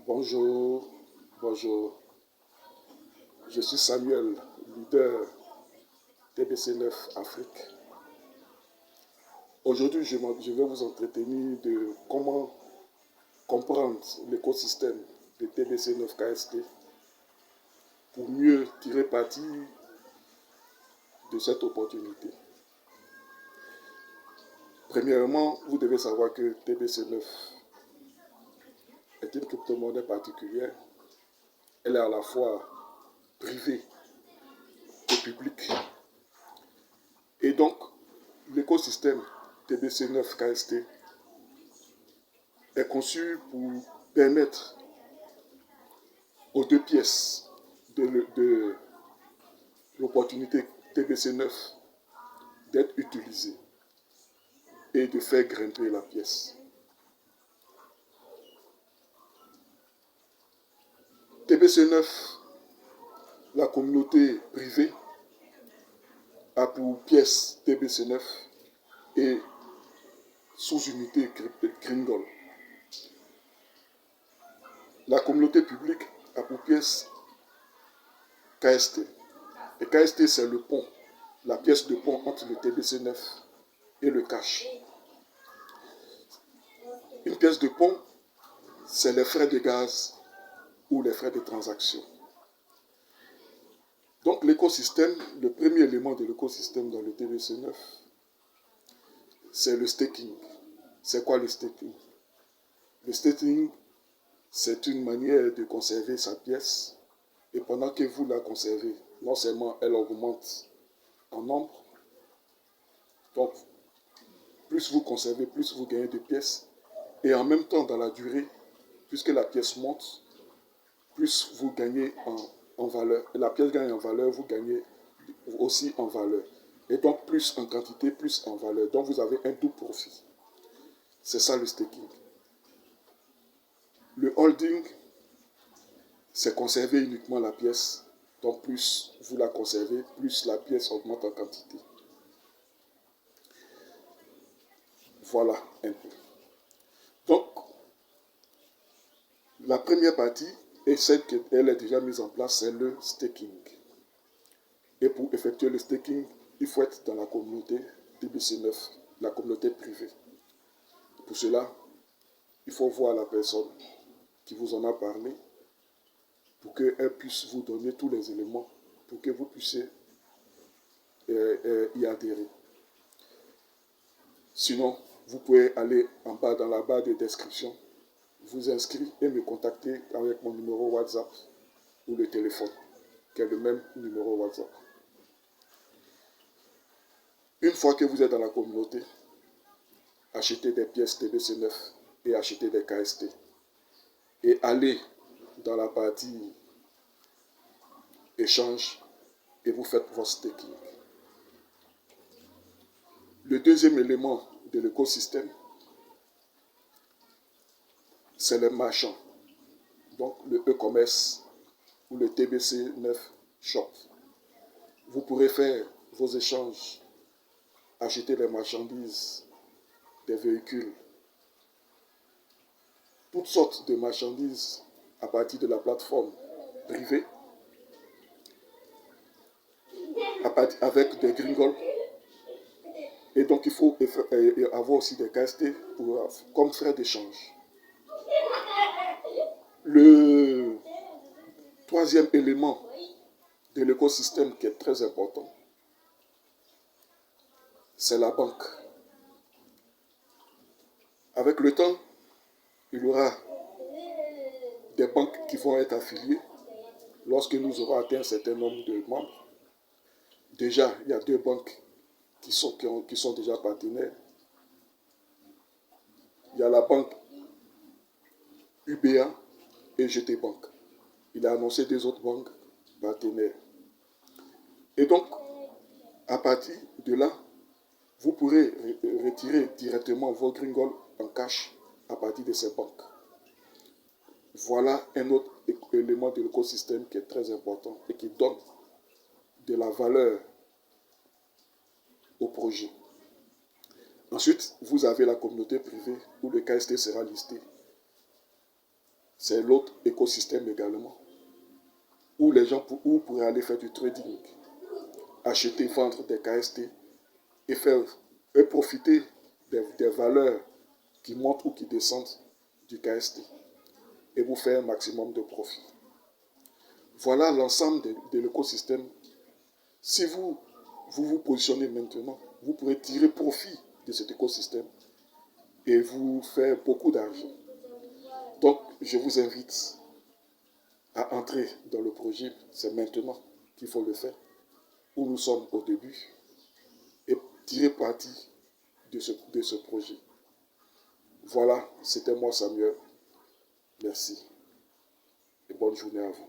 Bonjour, bonjour. Je suis Samuel, leader TBC9 Afrique. Aujourd'hui, je vais vous entretenir de comment comprendre l'écosystème de TBC9 KST pour mieux tirer parti de cette opportunité. Premièrement, vous devez savoir que TBC9 est une crypto-monnaie particulière. Elle est à la fois privée et publique. Et donc, l'écosystème TBC9 KST est conçu pour permettre aux deux pièces de l'opportunité TBC9 d'être utilisées et de faire grimper la pièce. TBC9, la communauté privée, a pour pièce TBC9 et sous-unité Kringle. La communauté publique a pour pièce KST. Et KST, c'est le pont, la pièce de pont entre le TBC9 et le cash. Une pièce de pont, c'est les frais de gaz ou les frais de transaction. Donc l'écosystème, le premier élément de l'écosystème dans le TBC9, c'est le staking. C'est quoi le staking? Le staking, c'est une manière de conserver sa pièce et pendant que vous la conservez, non seulement elle augmente en nombre, donc plus vous conservez, plus vous gagnez de pièces et en même temps dans la durée, puisque la pièce monte, plus vous gagnez en valeur. Et la pièce gagne en valeur, vous gagnez aussi en valeur. Et donc plus en quantité, plus en valeur. Donc vous avez un double profit. C'est ça le staking. Le holding, c'est conserver uniquement la pièce. Donc plus vous la conservez, plus la pièce augmente en quantité. Voilà un peu. Donc, la première partie, et celle qui est déjà mise en place, c'est le staking. Et pour effectuer le staking, il faut être dans la communauté TBC9, la communauté privée. Pour cela, il faut voir la personne qui vous en a parlé pour qu'elle puisse vous donner tous les éléments pour que vous puissiez y adhérer. Sinon, vous pouvez aller en bas dans la barre de description, vous inscrire et me contacter avec mon numéro WhatsApp ou le téléphone, qui est le même numéro WhatsApp. Une fois que vous êtes dans la communauté, achetez des pièces TBC9 et achetez des KST. Et allez dans la partie échange et vous faites votre staking. Le deuxième élément de l'écosystème, c'est les marchands. Donc le e-commerce ou le TBC9 Shop. Vous pourrez faire vos échanges, acheter des marchandises, des véhicules, toutes sortes de marchandises à partir de la plateforme privée, avec des gringoles. Et donc il faut avoir aussi des KST comme frais d'échange. Le troisième élément de l'écosystème qui est très important, c'est la banque. Avec le temps, il y aura des banques qui vont être affiliées lorsque nous aurons atteint un certain nombre de membres. Déjà, il y a 2 banques qui sont déjà partenaires. Il y a la banque UBA et GT Bank. Il a annoncé 2 autres banques partenaires. Et donc, à partir de là, vous pourrez retirer directement vos gringoles en cash à partir de ces banques. Voilà un autre élément de l'écosystème qui est très important et qui donne de la valeur au projet. Ensuite, vous avez la communauté privée où le KST sera listé. c'est l'autre écosystème également, où les gens pourraient aller faire du trading, acheter, vendre des KST et profiter des valeurs qui montent ou qui descendent du KST et vous faire un maximum de profit. Voilà l'ensemble de l'écosystème. Si vous positionnez maintenant, vous pourrez tirer profit de cet écosystème et vous faire beaucoup d'argent. Donc, je vous invite à entrer dans le projet. C'est maintenant qu'il faut le faire, où nous sommes au début, et tirer parti de ce projet. Voilà, c'était moi Samuel. Merci et bonne journée à vous.